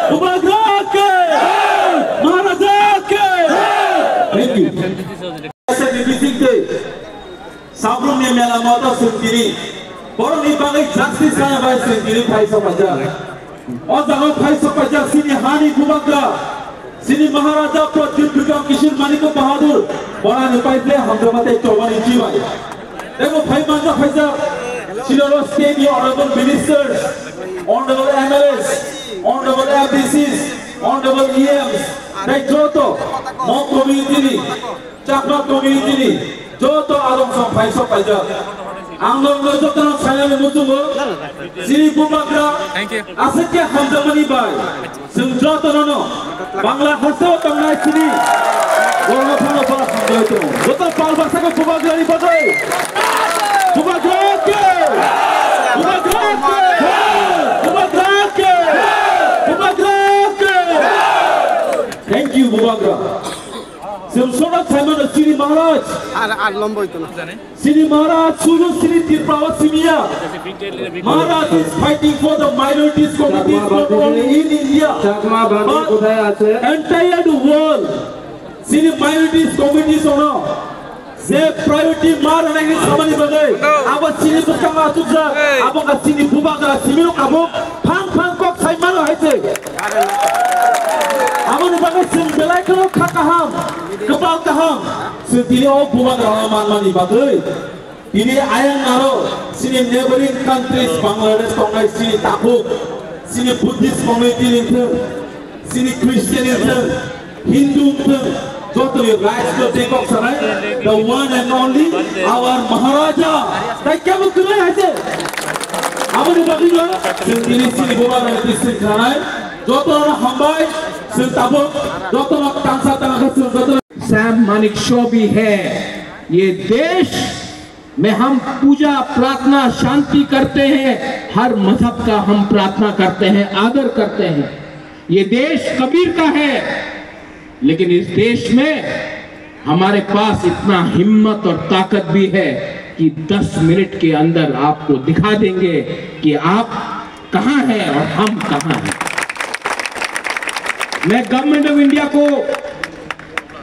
Bhubagra ke Maharaja ke. Thank you. Sabrum ni mela mata sendiri. Baru ni bagai justice saya bagai sendiri Faisal Pajar. और जहाँ फाइसो पचास सिनी हानी बुबाग्रा सिनी महाराजा प्रद्युत विक्रम किशोर मानिक बहादुर बड़ा निपाई थे हम जो बातें चौवन इंची वाले देखो भाई मांझा फाइसा सिलोरो स्टेट ये honourable ministers honourable MLAs honourable एमपीसीस ऑनरेबल ईएम्स नहीं जो तो मौ कम्युनिटी नी चाकमा कम्युनिटी नी जो तो आदम सम फाइसो पचास आंगलों जो तरह साया में मुझको सिरी बुबाग्रा आसक्या हम जमानी बाय संजो तरोनो बांग्ला हंसो तंगना सिरी बोलो थानो पास हम तो जो तो पाल बरसा को बुबाग्रा नहीं बजाए बुबाग्रा के बुबाग्रा के बुबाग्रा के बुबाग्रा के थैंक यू बुबाग्रा सिमसोना साइमन सिरी महाराज आर लंबो इतना Sri Maharaj Suru Sri Tirpawa Simia Maharaj is fighting for the minorities communities not only in India but entire world. Sri minorities communities ono se priority mar nagi samani bagai aba Sri Bukama Atubza aba ka Sri Bubagra Simino abo phang kok saimano haise aba ni bagai sim belai kalo khakaham kepal kaham Sri o Bubagra mani bagai ini ayam naro sini neighboring countries Bangladesh kongai sini Tabuk sini Buddhist community itu sini Christian itu Hindu itu jodoh ya rights to take off sarai the one and only our Maharaja tak kya mukti aja apa ni bagi lo sini Bubagra itu sini sarai jodoh orang Hambai sini Tabuk jodoh orang Tansa Tanah jodoh Sam Manik show भी है। ये देश में हम पूजा प्रार्थना शांति करते हैं, हर मजहब का हम प्रार्थना करते हैं, आदर करते हैं। ये देश कबीर का है, लेकिन इस देश में हमारे पास इतना हिम्मत और ताकत भी है कि 10 मिनट के अंदर आपको दिखा देंगे कि आप कहां हैं और हम कहां हैं। मैं गवर्नमेंट ऑफ इंडिया को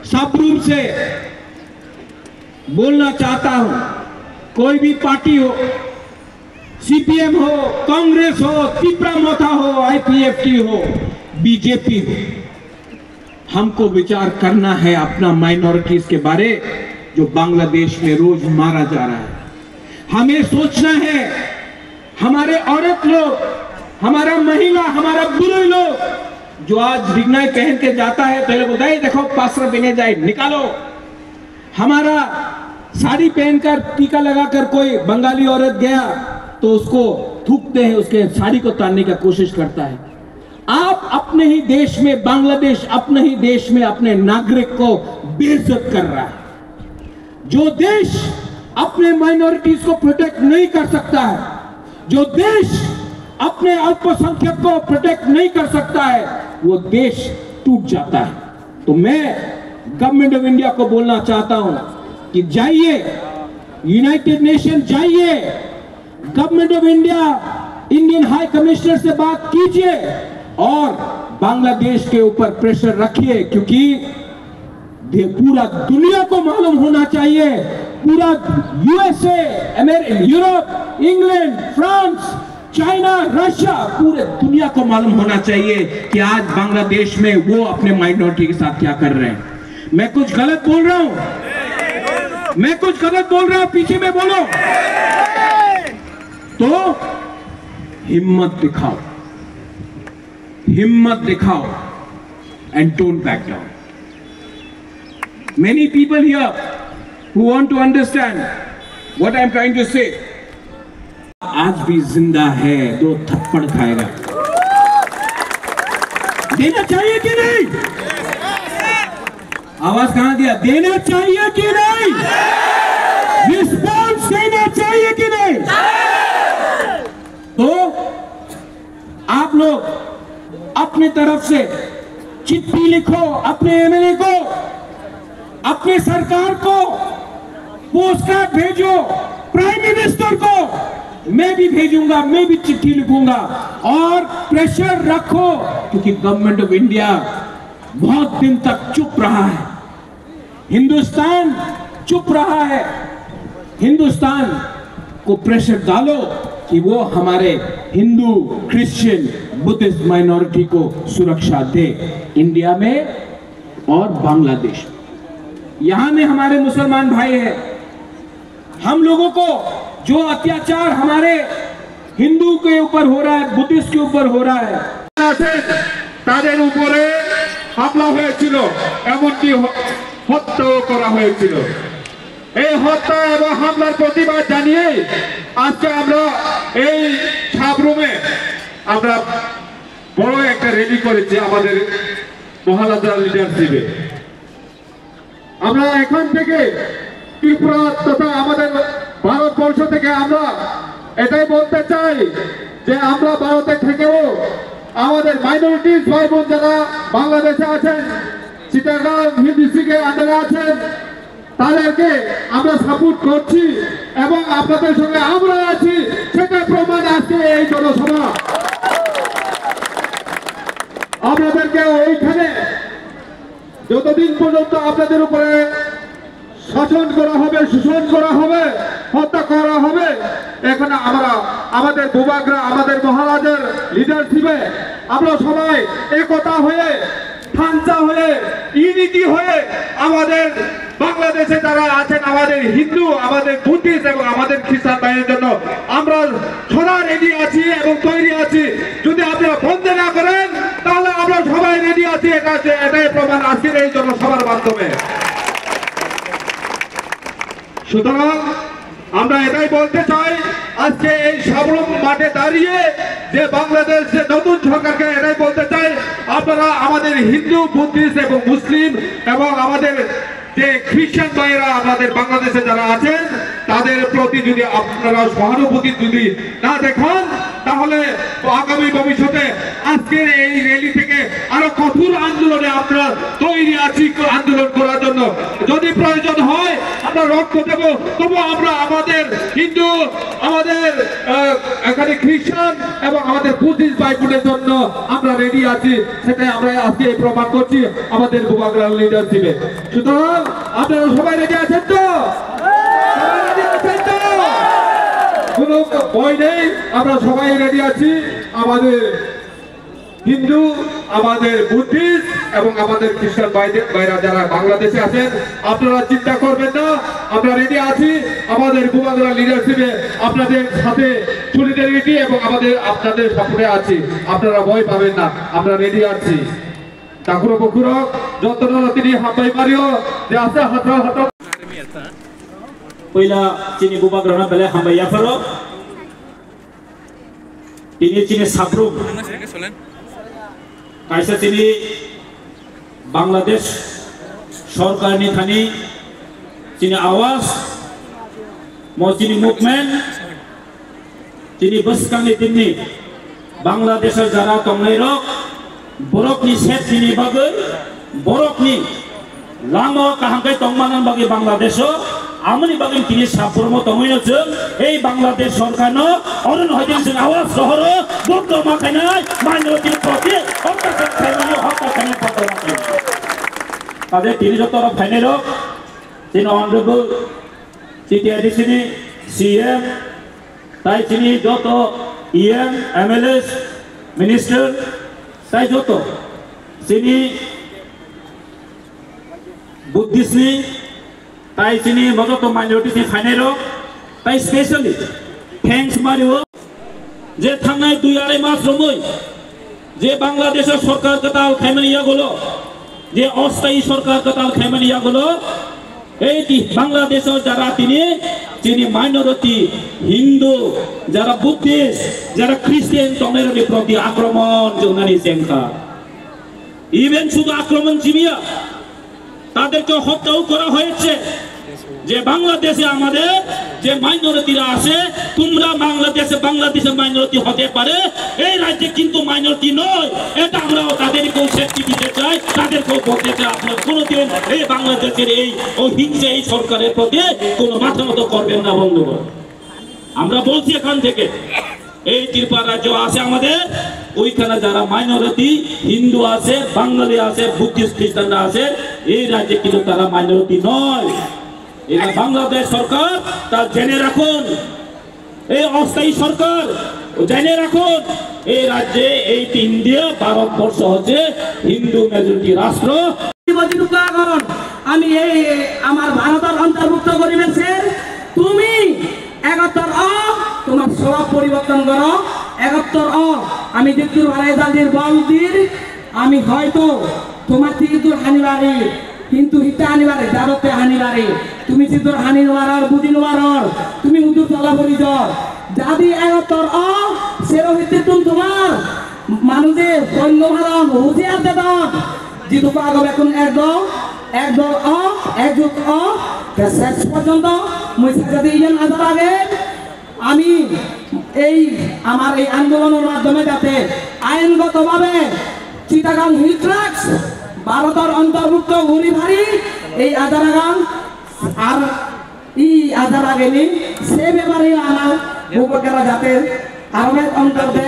साफ रूप से बोलना चाहता हूं, कोई भी पार्टी हो, सीपीएम हो, कांग्रेस हो, तिपरा मोथा हो, आईपीएफटी हो, बीजेपी हो, हमको विचार करना है अपना माइनॉरिटीज के बारे जो बांग्लादेश में रोज मारा जा रहा है। हमें सोचना है हमारे औरत लोग, हमारा महिला, हमारा बुजुर्ग लोग जो आज रिगनाई पहन के जाता है तो लोग बताइए देखो पासरा बने जाए निकालो। हमारा साड़ी पहनकर टीका लगाकर कोई बंगाली औरत गया तो उसको थूकते हैं, उसके साड़ी को तानने की कोशिश करता है। आप अपने ही देश में, बांग्लादेश अपने ही देश में अपने नागरिक को बेइज्जत कर रहा है। जो देश अपने माइनॉरिटीज को प्रोटेक्ट नहीं कर सकता है, जो देश अपने अल्पसंख्यक को प्रोटेक्ट नहीं कर सकता है, वो देश टूट जाता है। तो मैं गवर्नमेंट ऑफ इंडिया को बोलना चाहता हूं कि जाइए यूनाइटेड नेशन, जाइए government of India, Indian high commissioner से बात कीजिए और बांग्लादेश के ऊपर प्रेशर रखिए, क्योंकि पूरा दुनिया को मालूम होना चाहिए, पूरा USA, Europe, England, France, China, Russia, पूरे दुनिया को मालूम होना चाहिए कि आज बांग्लादेश में वो अपने माइनॉरिटी के साथ क्या कर रहे हैं। मैं कुछ गलत बोल रहा हूं, मैं कुछ गलत बोल रहा हूं, पीछे में बोलो तो हिम्मत दिखाओ, हिम्मत दिखाओ and don't back down. Many people here who want to understand what I am trying to say, आज भी जिंदा है, 2 थप्पड़ खाएगा। देना चाहिए कि नहीं? आवाज कहां दिया? देना चाहिए कि नहीं? रिस्पॉन्स देना चाहिए कि नहीं? तो आप लोग अपनी तरफ से चिट्ठी लिखो अपने एमएलए को, अपने सरकार को, पोस्ट कार्ड भेजो प्राइम मिनिस्टर को मैं भी भेजूंगा, मैं भी चिट्ठी लिखूंगा और प्रेशर रखो, क्योंकि गवर्नमेंट ऑफ इंडिया बहुत दिन तक चुप रहा है, हिंदुस्तान चुप रहा है। हिंदुस्तान को प्रेशर डालो कि वो हमारे हिंदू, क्रिश्चियन, बुद्धिस्ट माइनॉरिटी को सुरक्षा दे, इंडिया में और बांग्लादेश। यहां में हमारे मुसलमान भाई हैं, हम लोगों को जो अत्याचार हमारे हिंदू के ऊपर हो रहा है, बुद्धिस्ट के ऊपर हो रहा है, তাদের উপরে হামলা হয়েছিল, এমনকি হত্যাও করা হয়েছিল। এই হত্যা এবং হামলার প্রতিবাদ জানিয়ে আজকে আমরা এই সাবরুমে আমরা বড় একটা র্যালি করেছি আমাদের মহারাজা লিডারশিপে। আমরা এখান থেকে ত্রিপুরা তথা আমাদের ভারতবর্ষ থেকে আমরা এটাই বলতে চাই যে আমরা ভারতে থেকেও আমাদের মাইনরিটিস ভাই বোন যারা বাংলাদেশে আছেন, চিটাগাং ডিস্ট্রিক্টের আন্ডারে আছেন, তাদেরকে আমরা সাপোর্ট করছি এবং আপনাদের সঙ্গে আমরা আছি, সেটা প্রমাণ আজকে এই জনসভা। আপনাদেরকে ওইখানে যতদিন পর্যন্ত আপনাদের উপরে শাসন করা হবে, শোষণ করা হবে, হত্যা করা হবে, এখানে আমরা আমাদের ভূভাগরা আমাদের মহারাজের লিডারশিপে আমরা সবাই একতা হয়ে, ঠান্ডা হয়ে, ইউনিটি হয়ে আমাদের বাংলাদেশে যারা আছেন, আমাদের হিন্দু, আমাদের বুদ্ধিস্ট এবং আমাদের খ্রিস্টান ভাইয়ের জন্য আমরা সদা রেডি আছি এবং তৈরি আছি। যদি আপনারা বন্ধ না করেন তাহলে আমরা সবাই রেডি আছি, এটাই প্রমাণ আজকের এই জনসভার মাধ্যমে। সুতরাং আমরা এটাই বলতে চাই আজকে এই সাবরুম মাঠে দাঁড়িয়ে যে বাংলাদেশ যে নতুন সরকারকে এটাই বলতে চাই, আপনারা আমাদের হিন্দু, বুদ্ধিস্ট এবং মুসলিম এবং আমাদের যে খ্রিস্টান ভাইয়েরা আমাদের বাংলাদেশে যারা আছেন তাদের প্রতি যদি আপনারা সহানুভূতি যদি না দেখান, তাহলে আগামী ভবিষ্যতে আজকের এই র্যালি থেকে আরো কঠোর আন্দোলনে আমরা তৈরি আছি আন্দোলন করার জন্য। যদি প্রয়োজন হয় আমরা রক্ত দেব, তবু আমরা আমাদের হিন্দু, আমাদের এখানে খ্রিস্টান এবং আমাদের বুদ্ধিস্ট ভাই বোনের জন্য আমরা রেডি আছি, সেটাই আমরা আজকে প্রমাণ করছি আমাদের ভূভাগরা লিডারশিপে। সুতরাং আপনারা সবাই রেডি আছেন তো? কোনো ভয় নেই, আমরা সবাই রেডি আছি। আমাদের হিন্দু, আমাদের বুদ্ধিস্ট এবং আমাদের খ্রিস্টান ভাইরা যারা বাংলাদেশে আছেন, আপনারা চিন্তা করবেন না, আমরা রেডি আছি। আমাদের ভূভাগরা লিডারশিপে আপনাদের সাথে সলিডারিটি এবং আপনাদের সাপোর্টে আছি, আপনারা ভয় পাবেন না, আমরা রেডি আছি। ঠাকুর বকুর যত্ন তিনি হাতাই মারিও যে আছে হাত হাত पहिला चिनी भूभागरा बेले हामबाया फरो चिनी साब्रुम कायसा चिनी बांग्लादेश सरकारनि थानि चिनी आवाज मो चिनी मुभमेंट चिनी बसकांनि दिननि बांग्लादेश जारा तंगनाय रक बरकनि सेट चिनी बागै बरकनि लामा काहांखाय तंगमानान बागै बांग्लादेश आमनि बागै तिनि साफ्रोमबो तंगैनो जों এই বাংলাদেশ সরকারनो अरुण हजन जों आवाज शहर बन्द माखायनाय माइनरिटी प्रति अत्याचार खालामनाय हत्या खालामनाय पत्र तादे तिनि जतरा फाइनेल तिनि अनरेबल सिटिआरडिसिनि सीएम ताई तिनि जत इएम एमएलएस मिनिस्टर ताई जत तिनि बुद्धिस्टनि ताई चिनी मजत माइनरिटी फाइनेल ताई स्पेशली थैंक्स मारियो जे थांनाय 2-2.5 मास रमै जे बांग्लादेश सरकार कताल खायमानिया गलो जे अस्थायी सरकार कताल खायमानिया गलो এই বাংলাদেশ যারা তিনি মাইনরিটি হিন্দু যারা বুদ্ধিস্ট যারা খ্রিস্টান তমের প্রতি আক্রমণ জনানি চেঙ্কা ইভেন শুধু আক্রমণ জিমিয়া তাদেরকে হত্যাও করা হয়েছে যে বাংলাদেশে আমাদের যে মাইনরিটিরা আছে তোমরা বাংলাদেশে মাইনরিটি হতে পারে এই রাজ্যে কিন্তু মাইনরিটি নয় এটা আমরাও তাদেরকে সেফটি দিতে চাই তাদেরকে বলতে চাই আপনারা কোনোদিন এই বাংলাদেশের এই অহিংসা এই সরকারের প্রতি কোনো মাথা মতো করবেন না বন্ধুগণ আমরা বলছি এখান থেকে এই ত্রিপুরা রাজ্য আছে আমাদের, ওইখানে যারা মাইনরিটি হিন্দু আছে, বাঙালি আছে, বুদ্ধিস্ট খ্রিস্টানরা আছে, এই রাজ্যে কিন্তু তারা মাইনরিটি নয়। এটা বাংলাদেশ সরকার তা জেনে রাখুন, এই অস্থায়ী সরকার জেনে রাখুন, এই রাজ্যে এই ইন্ডিয়া ভারতবর্ষ হচ্ছে হিন্দু মেজরিটি রাষ্ট্র। আমি এই আমার ভারতের অন্তর্ভুক্ত করিবেছে, তুমি 71 তোমার স্বভাব পরিবর্তন করো। 71 আমি দিদুর ভাড়াই জালির বল দির, আমি হয়তো তোমার দিদুর হানিবারি কিন্তু হিতা হানিবারে যাদতে হানিবারে, তুমি দিদুর হানি নোয়ার বুঝি নোয়ার, তুমি উদুর তলা পরিজর যদি 71 সেরো হিতে তোমার মানুষের সৈন্য ভারণ হুঁশিয়ার দেন জিতু পাগল এখন একদল একযুগ শেষ পর্যন্ত যদি আসার আগে আমি এই আমার এই আন্দোলনের মাধ্যমে যাতে আইনগতভাবে চিটাগাং হিল ট্রাক্স ভারতের অন্তর্ভুক্ত ঘুরি ভারি এই আজারাগান আর ই আজারা গেলি সে ব্যাপারে আমার ভূপকেরা যাতে আরবের অন্তর্ভুক্ত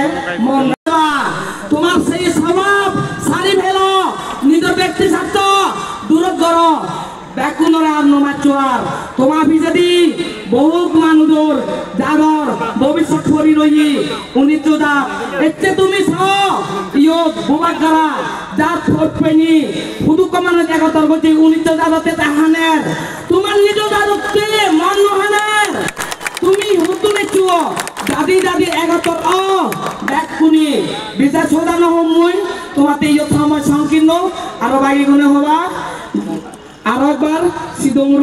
মন তোমার সেই স্বভাব সারি ফেলো, নিজের ব্যক্তি স্বার্থ দূর করো, ব্যাকুণরা আর নমাচুয়ার তোমার বিজেদি বহুত মানুষের যাদর ভবিষ্যৎ করি রই উনিচুদা এতে তুমি ইয়োগ বুবাকারা জাত ফটপেনি শুধু কমানো জায়গাতর গতি উনিচুদাতে তাহানের তোমার নিজ জাদতে মন নহানের তুমি হুতুনে চুয় দাদি 71 ব্যাকুনি বিচার সদানো হমুই তোমাতে ইয় সময় সংকীর্ণ আরো বাইরে গুণে হবা আরো একবার সিদংর